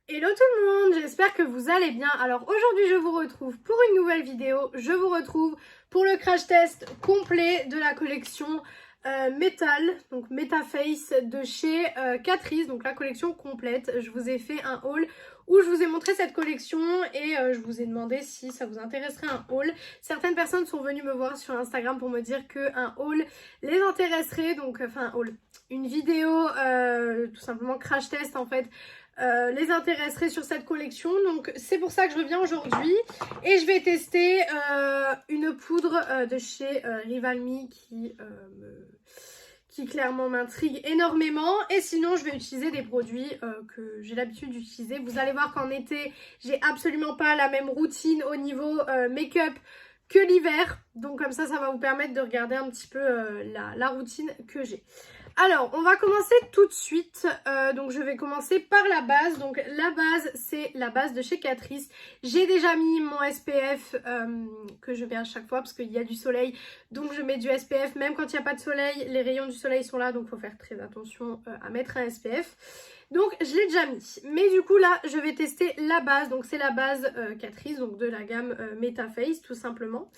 Hello tout le monde, j'espère que vous allez bien. Alors aujourd'hui je vous retrouve pour une nouvelle vidéo. Je vous retrouve pour le crash test complet de la collection Metal, donc Metaface de chez Catrice, donc la collection complète. Je vous ai fait un haul où je vous ai montré cette collection et je vous ai demandé si ça vous intéresserait un haul. Certaines personnes sont venues me voir sur Instagram pour me dire qu'un haul les intéresserait, donc enfin un haul, une vidéo tout simplement crash test en fait les intéresserait sur cette collection. Donc c'est pour ça que je reviens aujourd'hui et je vais tester une poudre de chez Rivalme qui clairement m'intrigue énormément. Et sinon je vais utiliser des produits que j'ai l'habitude d'utiliser. Vous allez voir qu'en été j'ai absolument pas la même routine au niveau make-up que l'hiver, donc comme ça va vous permettre de regarder un petit peu la routine que j'ai. Alors, on va commencer tout de suite. Donc, je vais commencer par la base. Donc, la base, c'est la base de chez Catrice. J'ai déjà mis mon SPF que je mets à chaque fois parce qu'il y a du soleil. Donc, je mets du SPF. Même quand il n'y a pas de soleil, les rayons du soleil sont là. Donc, il faut faire très attention à mettre un SPF. Donc, je l'ai déjà mis. Mais du coup, là, je vais tester la base. Donc, c'est la base Catrice, donc de la gamme Metaface, tout simplement.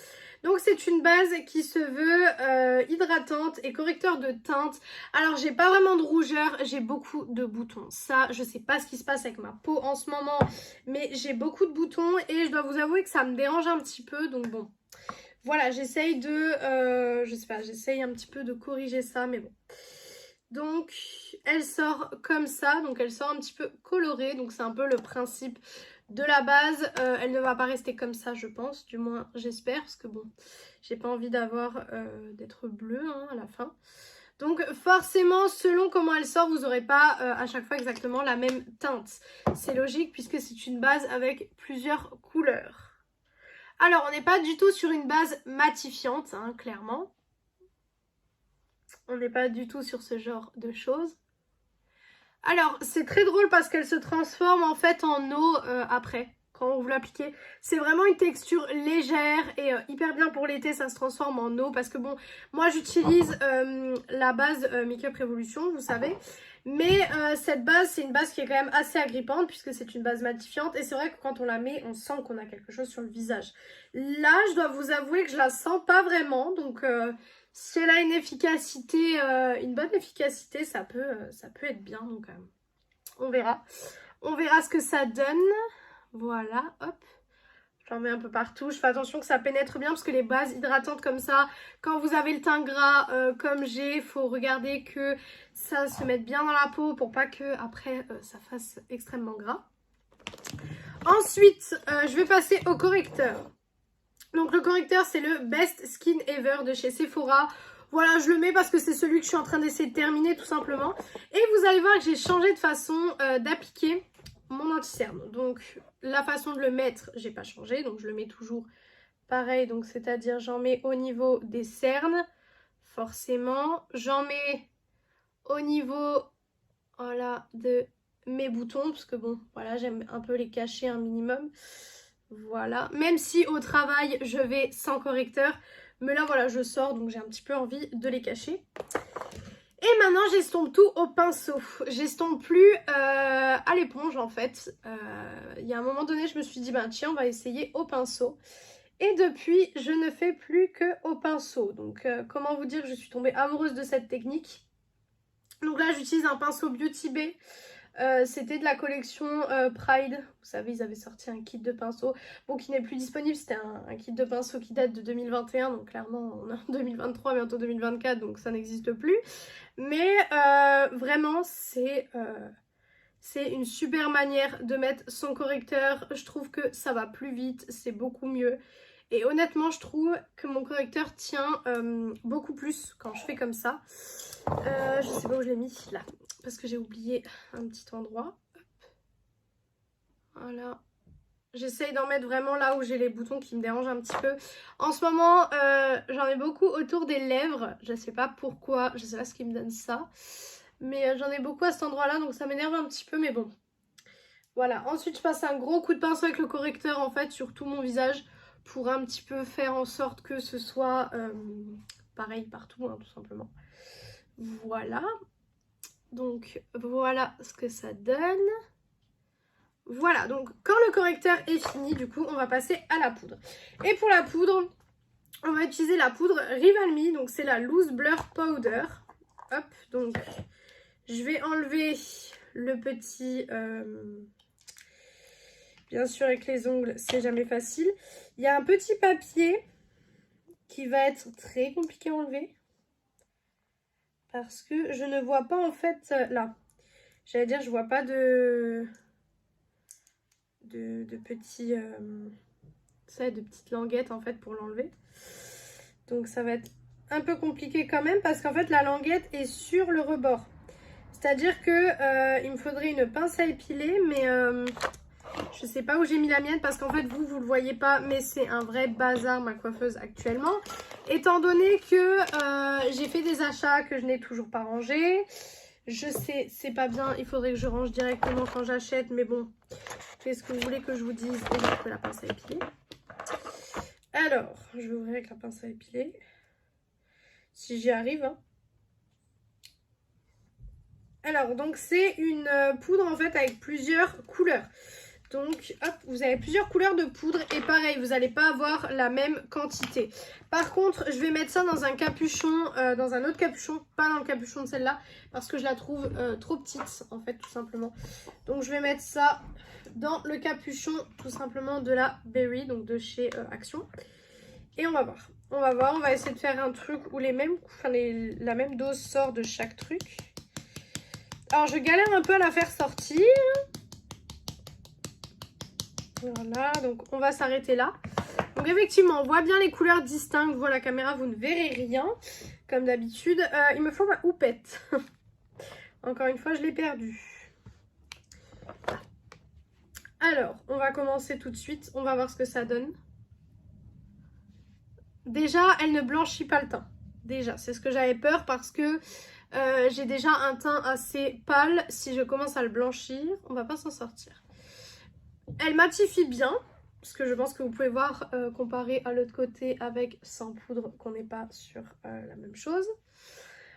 Donc c'est une base qui se veut hydratante et correcteur de teinte. Alors j'ai pas vraiment de rougeur, j'ai beaucoup de boutons. Ça, je sais pas ce qui se passe avec ma peau en ce moment, mais j'ai beaucoup de boutons et je dois vous avouer que ça me dérange un petit peu. Donc bon, voilà, j'essaye je sais pas, j'essaye un petit peu de corriger ça, mais bon. Donc elle sort comme ça, donc elle sort un petit peu colorée, donc c'est un peu le principe de la base. Elle ne va pas rester comme ça, je pense, du moins j'espère, parce que bon, j'ai pas envie d'être bleue hein, à la fin. Donc forcément, selon comment elle sort, vous n'aurez pas à chaque fois exactement la même teinte. C'est logique puisque c'est une base avec plusieurs couleurs. Alors, on n'est pas du tout sur une base matifiante, hein, clairement. On n'est pas du tout sur ce genre de choses. Alors, c'est très drôle parce qu'elle se transforme en fait en eau après, quand vous l'appliquez. C'est vraiment une texture légère et hyper bien pour l'été, ça se transforme en eau. Parce que bon, moi j'utilise la base Makeup Revolution, vous savez. Mais cette base, c'est une base qui est quand même assez agrippante puisque c'est une base matifiante. Et c'est vrai que quand on la met, on sent qu'on a quelque chose sur le visage. Là, je dois vous avouer que je la sens pas vraiment, donc... si elle a une efficacité, une bonne efficacité, ça peut être bien. Donc, on verra. On verra ce que ça donne. Voilà, hop. J'en mets un peu partout. Je fais attention que ça pénètre bien parce que les bases hydratantes comme ça, quand vous avez le teint gras comme j'ai, il faut regarder que ça se mette bien dans la peau pour pas que après ça fasse extrêmement gras. Ensuite, je vais passer au correcteur. Donc le correcteur, c'est le Best Skin Ever de chez Sephora. Voilà, je le mets parce que c'est celui que je suis en train d'essayer de terminer tout simplement. Et vous allez voir que j'ai changé de façon d'appliquer mon anti-cerne. Donc la façon de le mettre, j'ai pas changé. Donc je le mets toujours pareil. Donc c'est-à-dire j'en mets au niveau des cernes, forcément. J'en mets au niveau, voilà, de mes boutons. Parce que bon, voilà, j'aime un peu les cacher un minimum. Voilà, même si au travail je vais sans correcteur, mais là voilà je sors donc j'ai un petit peu envie de les cacher. Et maintenant j'estompe tout au pinceau, j'estompe plus à l'éponge en fait. Il y a un moment donné je me suis dit bah tiens on va essayer au pinceau. Et depuis je ne fais plus que au pinceau. Donc comment vous dire que je suis tombée amoureuse de cette technique. Donc là j'utilise un pinceau Beauty Bay. C'était de la collection Pride. Vous savez, ils avaient sorti un kit de pinceaux. Bon, qui n'est plus disponible. C'était un kit de pinceaux qui date de 2021. Donc, clairement, on est en 2023, bientôt 2024. Donc, ça n'existe plus. Mais vraiment, c'est une super manière de mettre son correcteur. Je trouve que ça va plus vite. C'est beaucoup mieux. Et honnêtement, je trouve que mon correcteur tient beaucoup plus quand je fais comme ça. Je sais pas où je l'ai mis. Là. Parce que j'ai oublié un petit endroit. Hop. Voilà. J'essaye d'en mettre vraiment là où j'ai les boutons qui me dérangent un petit peu. En ce moment, j'en ai beaucoup autour des lèvres. Je sais pas pourquoi. Je sais pas ce qui me donne ça. Mais j'en ai beaucoup à cet endroit-là. Donc ça m'énerve un petit peu. Mais bon. Voilà. Ensuite, je passe un gros coup de pinceau avec le correcteur en fait sur tout mon visage. Pour un petit peu faire en sorte que ce soit pareil partout, hein, tout simplement. Voilà. Donc voilà ce que ça donne. Voilà, donc quand le correcteur est fini, du coup, on va passer à la poudre. Et pour la poudre, on va utiliser la poudre Rival Me, donc c'est la Loose Blur Powder. Hop, donc je vais enlever le petit... bien sûr, avec les ongles, c'est jamais facile. Il y a un petit papier qui va être très compliqué à enlever. Parce que je ne vois pas en fait là. J'allais dire, je vois pas de petits... de petites languettes en fait pour l'enlever. Donc ça va être un peu compliqué quand même parce qu'en fait la languette est sur le rebord. C'est-à-dire que il me faudrait une pince à épiler, mais je sais pas où j'ai mis la mienne parce qu'en fait vous le voyez pas, mais c'est un vrai bazar ma coiffeuse actuellement. Étant donné que j'ai fait des achats que je n'ai toujours pas rangés. Je sais, c'est pas bien, il faudrait que je range directement quand j'achète, mais bon, qu'est-ce que vous voulez que je vous dise? Et j'ai pris la pince à épiler. Alors, je vais ouvrir avec la pince à épiler. Si j'y arrive. Hein. Alors, donc c'est une poudre en fait avec plusieurs couleurs. Donc, hop, vous avez plusieurs couleurs de poudre et pareil, vous n'allez pas avoir la même quantité. Par contre, je vais mettre ça dans un capuchon, dans un autre capuchon, pas dans le capuchon de celle-là, parce que je la trouve trop petite, en fait, tout simplement. Donc, je vais mettre ça dans le capuchon, tout simplement, de la Berry, donc de chez Action. Et on va voir. On va essayer de faire un truc où la même dose sort de chaque truc. Alors, je galère un peu à la faire sortir. Voilà, donc on va s'arrêter là. Donc effectivement, on voit bien les couleurs distinctes. Vous, à la caméra, vous ne verrez rien, comme d'habitude. Il me faut ma houppette. Encore une fois, je l'ai perdue. Alors, on va commencer tout de suite. On va voir ce que ça donne. Déjà, elle ne blanchit pas le teint. Déjà, c'est ce que j'avais peur parce que j'ai déjà un teint assez pâle. Si je commence à le blanchir, on va pas s'en sortir. Elle matifie bien, parce que je pense que vous pouvez voir comparé à l'autre côté avec sans poudre qu'on n'est pas sur la même chose.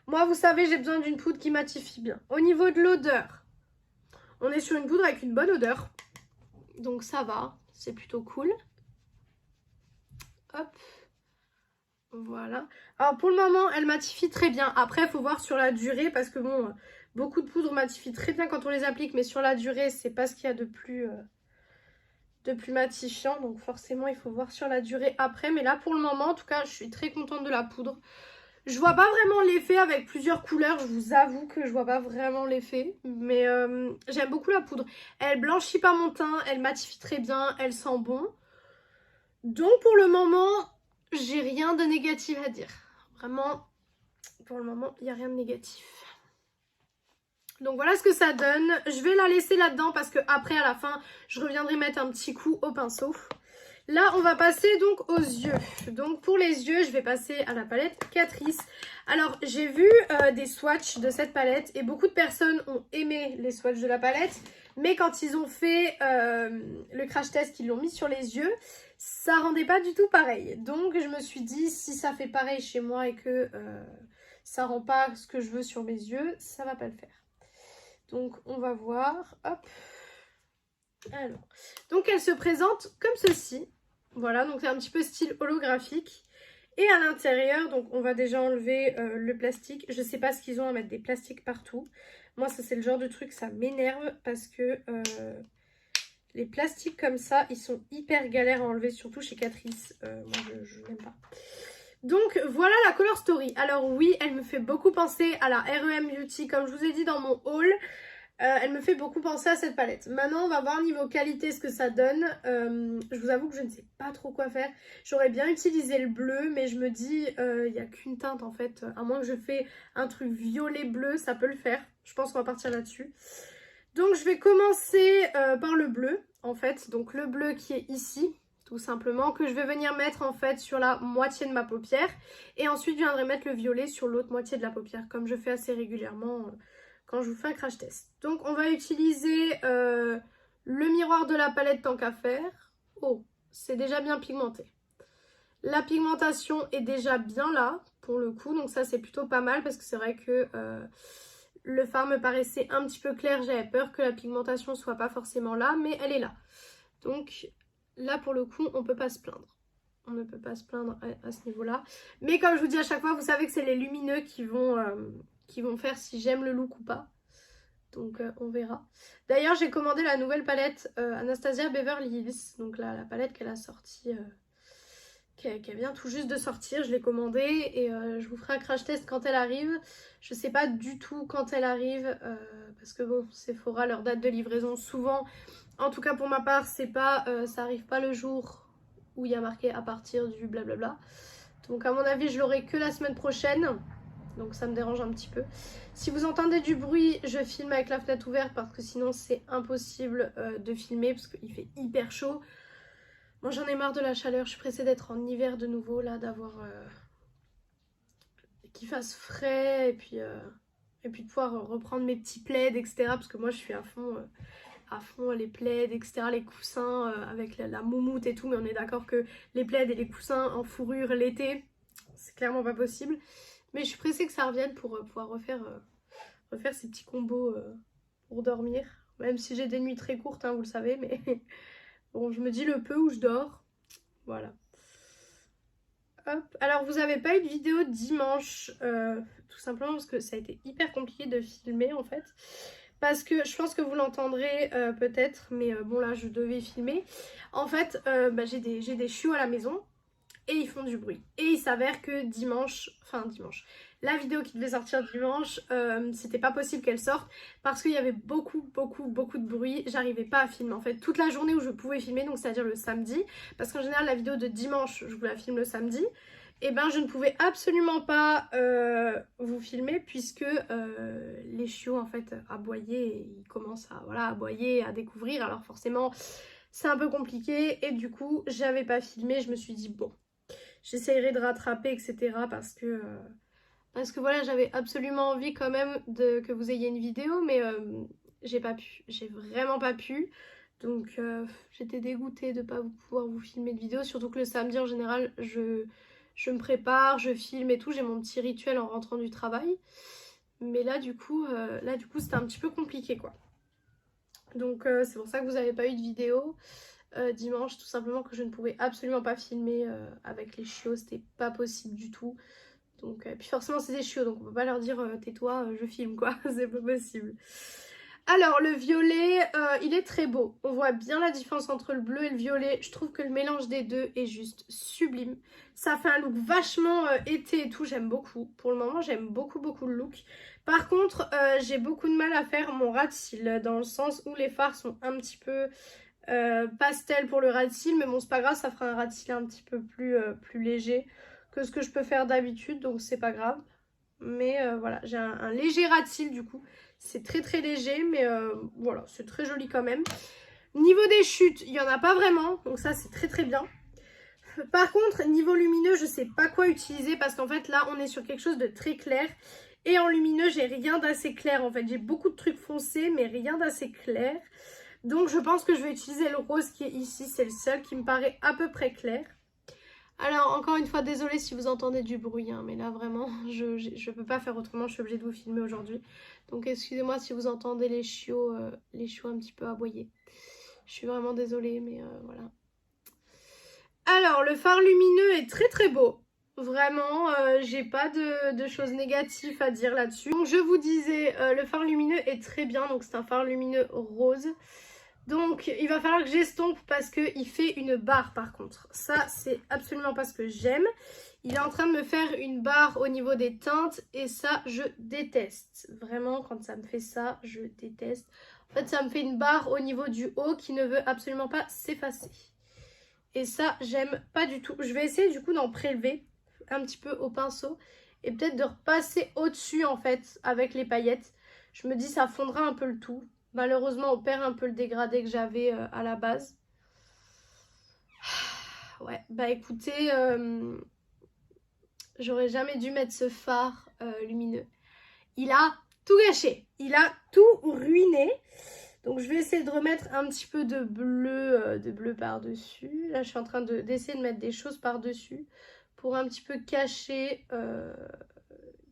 Moi, vous savez, j'ai besoin d'une poudre qui matifie bien. Au niveau de l'odeur, on est sur une poudre avec une bonne odeur. Donc ça va, c'est plutôt cool. Hop. Voilà. Alors pour le moment, elle matifie très bien. Après, il faut voir sur la durée parce que bon, beaucoup de poudres matifient très bien quand on les applique. Mais sur la durée, c'est pas ce qu'il y a de plus matifiant, donc forcément il faut voir sur la durée après, mais là pour le moment en tout cas je suis très contente de la poudre. Je vois pas vraiment l'effet avec plusieurs couleurs, je vous avoue que je vois pas vraiment l'effet, mais j'aime beaucoup la poudre. Elle blanchit pas mon teint, elle matifie très bien, elle sent bon, donc pour le moment j'ai rien de négatif à dire, vraiment pour le moment il n'y a rien de négatif. Donc voilà ce que ça donne. Je vais la laisser là-dedans parce que après à la fin, je reviendrai mettre un petit coup au pinceau. Là, on va passer donc aux yeux. Donc pour les yeux, je vais passer à la palette Catrice. Alors, j'ai vu des swatchs de cette palette et beaucoup de personnes ont aimé les swatchs de la palette. Mais quand ils ont fait le crash test, qu'ils l'ont mis sur les yeux, ça rendait pas du tout pareil. Donc je me suis dit, si ça fait pareil chez moi et que ça rend pas ce que je veux sur mes yeux, ça va pas le faire. Donc on va voir, hop. Alors, donc elle se présente comme ceci. Voilà, donc c'est un petit peu style holographique. Et à l'intérieur, donc on va déjà enlever le plastique. Je sais pas ce qu'ils ont à mettre des plastiques partout. Moi, ça c'est le genre de truc, ça m'énerve parce que les plastiques comme ça, ils sont hyper galères à enlever, surtout chez Catrice. Moi, je n'aime pas. Donc voilà la Color Story. Alors oui, elle me fait beaucoup penser à la R.E.M. Beauty, comme je vous ai dit dans mon haul. Elle me fait beaucoup penser à cette palette. Maintenant, on va voir niveau qualité ce que ça donne. Je vous avoue que je ne sais pas trop quoi faire. J'aurais bien utilisé le bleu, mais je me dis, il n'y a qu'une teinte en fait. À moins que je fais un truc violet-bleu, ça peut le faire. Je pense qu'on va partir là-dessus. Donc, je vais commencer par le bleu, en fait. Donc, le bleu qui est ici, tout simplement, que je vais venir mettre en fait sur la moitié de ma paupière. Et ensuite, je viendrai mettre le violet sur l'autre moitié de la paupière, comme je fais assez régulièrement quand je vous fais un crash test. Donc on va utiliser le miroir de la palette tant qu'à faire. Oh, c'est déjà bien pigmenté. La pigmentation est déjà bien là pour le coup, donc ça c'est plutôt pas mal parce que c'est vrai que Le fard me paraissait un petit peu clair, j'avais peur que la pigmentation soit pas forcément là, mais elle est là. Donc là pour le coup on peut pas se plaindre. On ne peut pas se plaindre à ce niveau-là. Mais comme je vous dis à chaque fois, vous savez que c'est les lumineux qui vont faire si j'aime le look ou pas. Donc on verra. D'ailleurs j'ai commandé la nouvelle palette Anastasia Beverly Hills. Donc là la palette qu'elle a sortie, qu'elle vient tout juste de sortir. Je l'ai commandée et je vous ferai un crash test quand elle arrive. Je sais pas du tout quand elle arrive parce que bon, Sephora, leur date de livraison souvent, en tout cas pour ma part, c'est pas, ça arrive pas le jour où il y a marqué à partir du blablabla. Donc à mon avis je l'aurai que la semaine prochaine. Donc ça me dérange un petit peu. Si vous entendez du bruit, je filme avec la fenêtre ouverte parce que sinon c'est impossible de filmer parce qu'il fait hyper chaud. Moi j'en ai marre de la chaleur, je suis pressée d'être en hiver de nouveau là, d'avoir qu'il fasse frais et puis de pouvoir reprendre mes petits plaids, etc. Parce que moi je suis à fond les plaids, etc. Les coussins avec la moumoute et tout, mais on est d'accord que les plaids et les coussins en fourrure l'été, c'est clairement pas possible. Mais je suis pressée que ça revienne pour pouvoir refaire ces petits combos pour dormir. Même si j'ai des nuits très courtes, hein, vous le savez, mais bon, je me dis le peu où je dors. Voilà. Hop. Alors, vous n'avez pas eu de vidéo dimanche, tout simplement parce que ça a été hyper compliqué de filmer en fait. Parce que je pense que vous l'entendrez peut-être, mais bon là je devais filmer. En fait, j'ai des chiots à la maison. Et ils font du bruit. Et il s'avère que dimanche, la vidéo qui devait sortir dimanche, c'était pas possible qu'elle sorte parce qu'il y avait beaucoup de bruit. J'arrivais pas à filmer en fait toute la journée où je pouvais filmer, donc c'est à dire le samedi, parce qu'en général la vidéo de dimanche je vous la filme le samedi. Et ben je ne pouvais absolument pas vous filmer puisque les chiots en fait aboyaient et ils commencent à aboyer, à découvrir, alors forcément c'est un peu compliqué et du coup j'avais pas filmé. Je me suis dit bon, j'essayerai de rattraper, etc. Parce que voilà, j'avais absolument envie quand même que vous ayez une vidéo, mais j'ai pas pu. J'ai vraiment pas pu. Donc j'étais dégoûtée de pas pouvoir vous filmer de vidéo. Surtout que le samedi en général, je me prépare, je filme et tout. J'ai mon petit rituel en rentrant du travail. Mais là du coup c'était un petit peu compliqué quoi. Donc c'est pour ça que vous n'avez pas eu de vidéo. Dimanche, tout simplement que je ne pouvais absolument pas filmer avec les chiots, c'était pas possible du tout. Donc, puis forcément c'est des chiots, donc on peut pas leur dire tais-toi, je filme quoi, c'est pas possible. Alors le violet, il est très beau, on voit bien la différence entre le bleu et le violet. Je trouve que le mélange des deux est juste sublime. Ça fait un look vachement été et tout, j'aime beaucoup. Pour le moment j'aime beaucoup le look. Par contre j'ai beaucoup de mal à faire mon ras de cils, dans le sens où les fards sont un petit peu pastel pour le ras de cils, mais bon c'est pas grave, ça fera un ras de cils un petit peu plus léger que ce que je peux faire d'habitude, donc c'est pas grave. Mais voilà, j'ai un léger ras de cils du coup, c'est très léger, mais voilà, c'est très joli quand même. Niveau des chutes, il n'y en a pas vraiment, donc ça c'est très bien. Par contre, niveau lumineux, je sais pas quoi utiliser parce qu'en fait là on est sur quelque chose de très clair. Et en lumineux, j'ai rien d'assez clair en fait, j'ai beaucoup de trucs foncés mais rien d'assez clair. Donc je pense que je vais utiliser le rose qui est ici, c'est le seul qui me paraît à peu près clair. Alors encore une fois, désolée si vous entendez du bruit, hein, mais là vraiment, je peux pas faire autrement, je suis obligée de vous filmer aujourd'hui. Donc excusez-moi si vous entendez les chiots un petit peu aboyer. Je suis vraiment désolée, mais voilà. Alors le fard lumineux est très beau. Vraiment, j'ai pas de choses négatives à dire là-dessus. Donc je vous disais, le fard lumineux est très bien, donc c'est un fard lumineux rose. Donc il va falloir que j'estompe parce qu'il fait une barre par contre. Ça c'est absolument pas ce que j'aime. Il est en train de me faire une barre au niveau des teintes et ça je déteste. Vraiment quand ça me fait ça, je déteste. En fait ça me fait une barre au niveau du haut qui ne veut absolument pas s'effacer. Et ça j'aime pas du tout. Je vais essayer du coup d'en prélever un petit peu au pinceau et peut-être de repasser au-dessus en fait avec les paillettes. Je me dis ça fondra un peu le tout. Malheureusement, on perd un peu le dégradé que j'avais à la base. Ouais, bah écoutez, j'aurais jamais dû mettre ce fard lumineux. Il a tout gâché, il a tout ruiné. Donc je vais essayer de remettre un petit peu de bleu par-dessus. Là, je suis en train d'essayer de mettre des choses par-dessus pour un petit peu cacher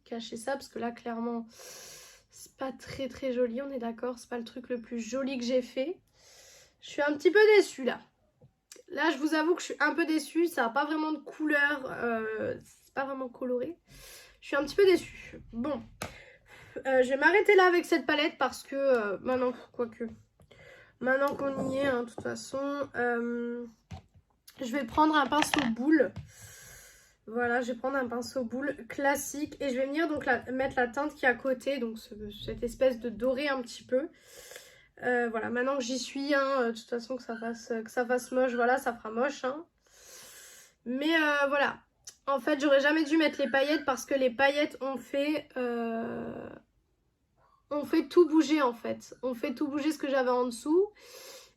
ça. Parce que là, clairement, c'est pas très très joli, on est d'accord. C'est pas le truc le plus joli que j'ai fait. Je suis un petit peu déçue là. Là, je vous avoue que je suis un peu déçue. Ça n'a pas vraiment de couleur. C'est pas vraiment coloré. Je suis un petit peu déçue. Bon. Je vais m'arrêter là avec cette palette parce que maintenant, quoique, maintenant qu'on y est, hein, de toute façon, je vais prendre un pinceau boule. Voilà, je vais prendre un pinceau boule classique et je vais venir donc mettre la teinte qui est à côté, donc cette espèce de doré un petit peu. Voilà, maintenant que j'y suis, hein, de toute façon que ça fasse moche, voilà, ça fera moche. Hein. Mais voilà, en fait, j'aurais jamais dû mettre les paillettes parce que les paillettes ont fait tout bouger en fait. On fait tout bouger ce que j'avais en dessous.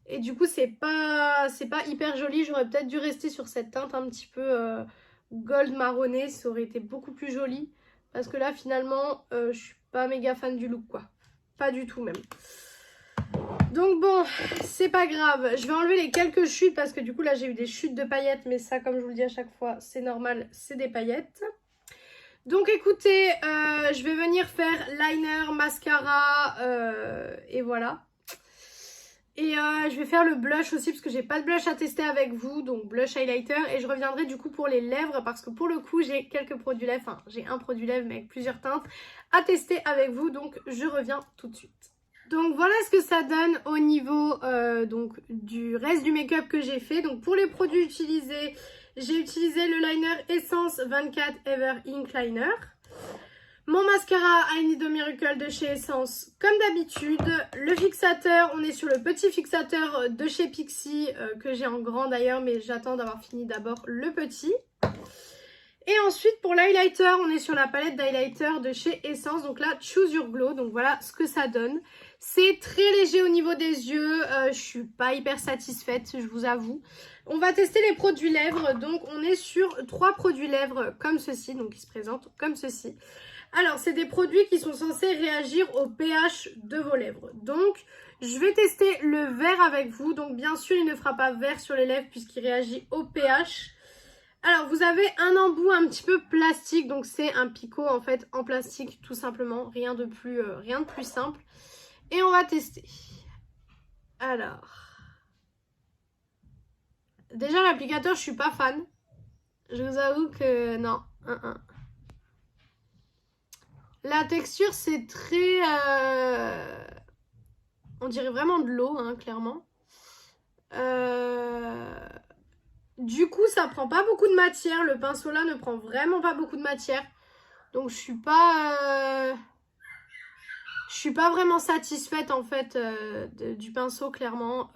Et du coup, c'est pas hyper joli. J'aurais peut-être dû rester sur cette teinte un petit peu gold marronné. Ça aurait été beaucoup plus joli. Parce que là, finalement, je suis pas méga fan du look, quoi. Pas du tout, même. Donc bon, c'est pas grave. Je vais enlever les quelques chutes parce que du coup, là, j'ai eu des chutes de paillettes. Mais ça, comme je vous le dis à chaque fois, c'est normal, c'est des paillettes. Donc écoutez, je vais venir faire liner, mascara et voilà. Et je vais faire le blush aussi parce que j'ai pas de blush à tester avec vous. Donc blush highlighter et je reviendrai du coup pour les lèvres parce que pour le coup j'ai quelques produits lèvres. Enfin j'ai un produit lèvres mais avec plusieurs teintes à tester avec vous. Donc je reviens tout de suite. Donc voilà ce que ça donne au niveau donc, du reste du make-up que j'ai fait. Donc pour les produits utilisés, j'ai utilisé le liner Essence 24 Ever Ink Liner. Mon mascara I Need a Miracle de chez Essence comme d'habitude. Le fixateur, on est sur le petit fixateur de chez Pixi que j'ai en grand d'ailleurs mais j'attends d'avoir fini d'abord le petit. Et ensuite pour l'highlighter, on est sur la palette d'highlighter de chez Essence. Donc là, Choose Your Glow. Donc voilà ce que ça donne. C'est très léger au niveau des yeux. Je suis pas hyper satisfaite, je vous avoue. On va tester les produits lèvres. Donc on est sur 3 produits lèvres comme ceci. Donc qui se présentent comme ceci. Alors c'est des produits qui sont censés réagir au pH de vos lèvres. Donc je vais tester le vert avec vous. Donc bien sûr il ne fera pas vert sur les lèvres puisqu'il réagit au pH. Alors vous avez un embout un petit peu plastique, donc c'est un picot en fait en plastique tout simplement, rien de plus simple. Et on va tester. Alors, déjà l'applicateur je suis pas fan, je vous avoue que non. La texture c'est très, on dirait vraiment de l'eau hein, clairement. Du coup, ça prend pas beaucoup de matière. Le pinceau là ne prend vraiment pas beaucoup de matière. Donc, je suis pas vraiment satisfaite en fait du pinceau, clairement.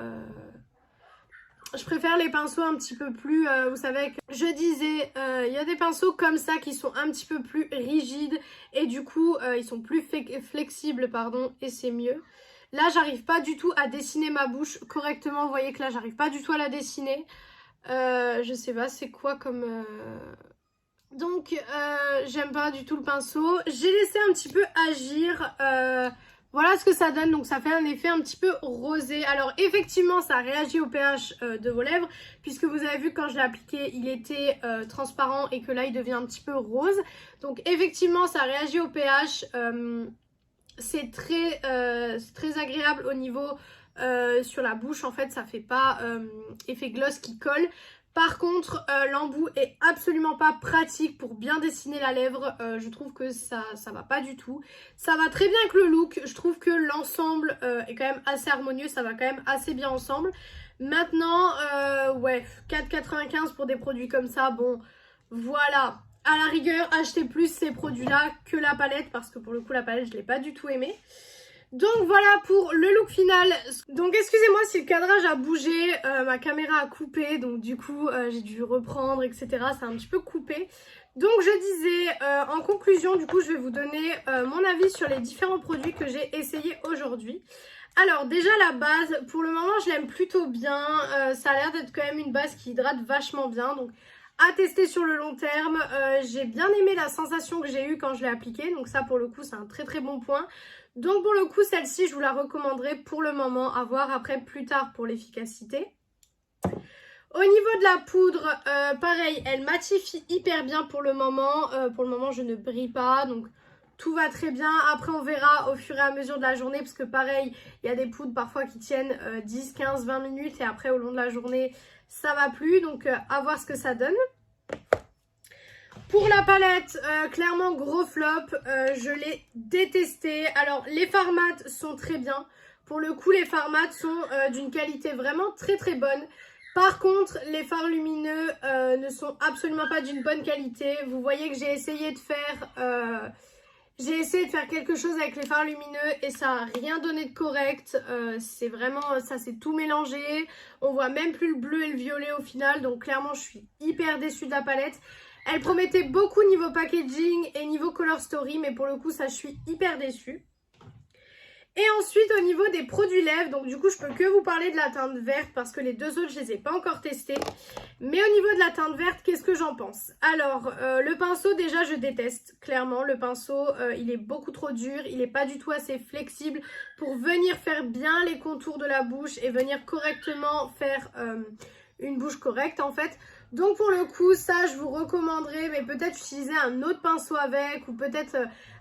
Je préfère les pinceaux un petit peu plus, vous savez, je disais, il y a des pinceaux comme ça qui sont un petit peu plus rigides. Et du coup, ils sont plus flexibles, pardon, et c'est mieux. Là, j'arrive pas du tout à dessiner ma bouche correctement. Vous voyez que là, j'arrive pas du tout à la dessiner. Je sais pas c'est quoi comme... Donc j'aime pas du tout le pinceau. J'ai laissé un petit peu agir. Voilà ce que ça donne. Donc ça fait un effet un petit peu rosé. Alors effectivement ça réagit au pH de vos lèvres. Puisque vous avez vu quand je l'ai appliqué il était transparent et que là il devient un petit peu rose. Donc effectivement ça réagit au pH. C'est très agréable au niveau... sur la bouche en fait ça fait pas effet gloss qui colle. Par contre l'embout est absolument pas pratique pour bien dessiner la lèvre. Je trouve que ça va pas du tout. Ça va très bien avec le look. Je trouve que l'ensemble est quand même assez harmonieux. Ça va quand même assez bien ensemble. Maintenant ouais 4,95 pour des produits comme ça. Bon voilà. À la rigueur achetez plus ces produits là que la palette. Parce que pour le coup la palette je l'ai pas du tout aimée. Donc voilà pour le look final. Donc excusez-moi si le cadrage a bougé, ma caméra a coupé, donc du coup j'ai dû reprendre, etc. C'est un petit peu coupé. Donc je disais, en conclusion, du coup je vais vous donner mon avis sur les différents produits que j'ai essayés aujourd'hui. Alors déjà la base, pour le moment je l'aime plutôt bien, ça a l'air d'être quand même une base qui hydrate vachement bien. Donc à tester sur le long terme, j'ai bien aimé la sensation que j'ai eue quand je l'ai appliquée. Donc ça pour le coup c'est un très très bon point. Donc pour le coup celle-ci je vous la recommanderais pour le moment, à voir après plus tard pour l'efficacité. Au niveau de la poudre, pareil, elle matifie hyper bien pour le moment. Pour le moment je ne brille pas, donc tout va très bien. Après on verra au fur et à mesure de la journée parce que pareil, il y a des poudres parfois qui tiennent 10, 15, 20 minutes et après au long de la journée ça va plus. Donc à voir ce que ça donne. Pour la palette, clairement gros flop, je l'ai détesté. Alors les fards mat sont très bien. Pour le coup les fards mat sont d'une qualité vraiment très très bonne. Par contre les fards lumineux ne sont absolument pas d'une bonne qualité. Vous voyez que j'ai essayé de faire quelque chose avec les fards lumineux et ça n'a rien donné de correct. C'est vraiment, ça s'est tout mélangé. On voit même plus le bleu et le violet au final. Donc clairement je suis hyper déçue de la palette. Elle promettait beaucoup niveau packaging et niveau color story, mais pour le coup ça je suis hyper déçue. Et ensuite au niveau des produits lèvres, donc du coup je peux que vous parler de la teinte verte parce que les deux autres je les ai pas encore testés. Mais au niveau de la teinte verte, qu'est-ce que j'en pense? Alors le pinceau déjà je déteste, clairement le pinceau il est beaucoup trop dur, il n'est pas du tout assez flexible pour venir faire bien les contours de la bouche et venir correctement faire une bouche correcte en fait. Donc pour le coup ça je vous recommanderais, mais peut-être utiliser un autre pinceau avec ou peut-être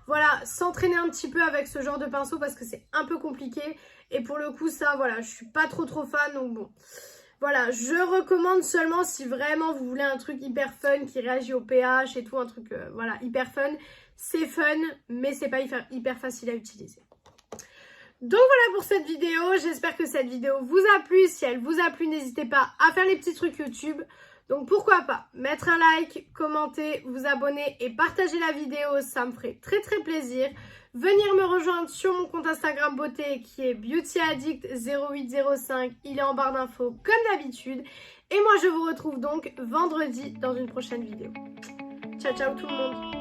voilà, s'entraîner un petit peu avec ce genre de pinceau parce que c'est un peu compliqué. Et pour le coup ça voilà, je suis pas trop fan, donc bon. Voilà, je recommande seulement si vraiment vous voulez un truc hyper fun qui réagit au pH et tout, un truc voilà, hyper fun. C'est fun, mais c'est pas hyper facile à utiliser. Donc voilà pour cette vidéo, j'espère que cette vidéo vous a plu. Si elle vous a plu, n'hésitez pas à faire les petits trucs YouTube. Donc pourquoi pas mettre un like, commenter, vous abonner et partager la vidéo, ça me ferait très très plaisir. Venir me rejoindre sur mon compte Instagram beauté qui est beautyaddict0805, il est en barre d'infos comme d'habitude. Et moi je vous retrouve donc vendredi dans une prochaine vidéo. Ciao ciao tout le monde.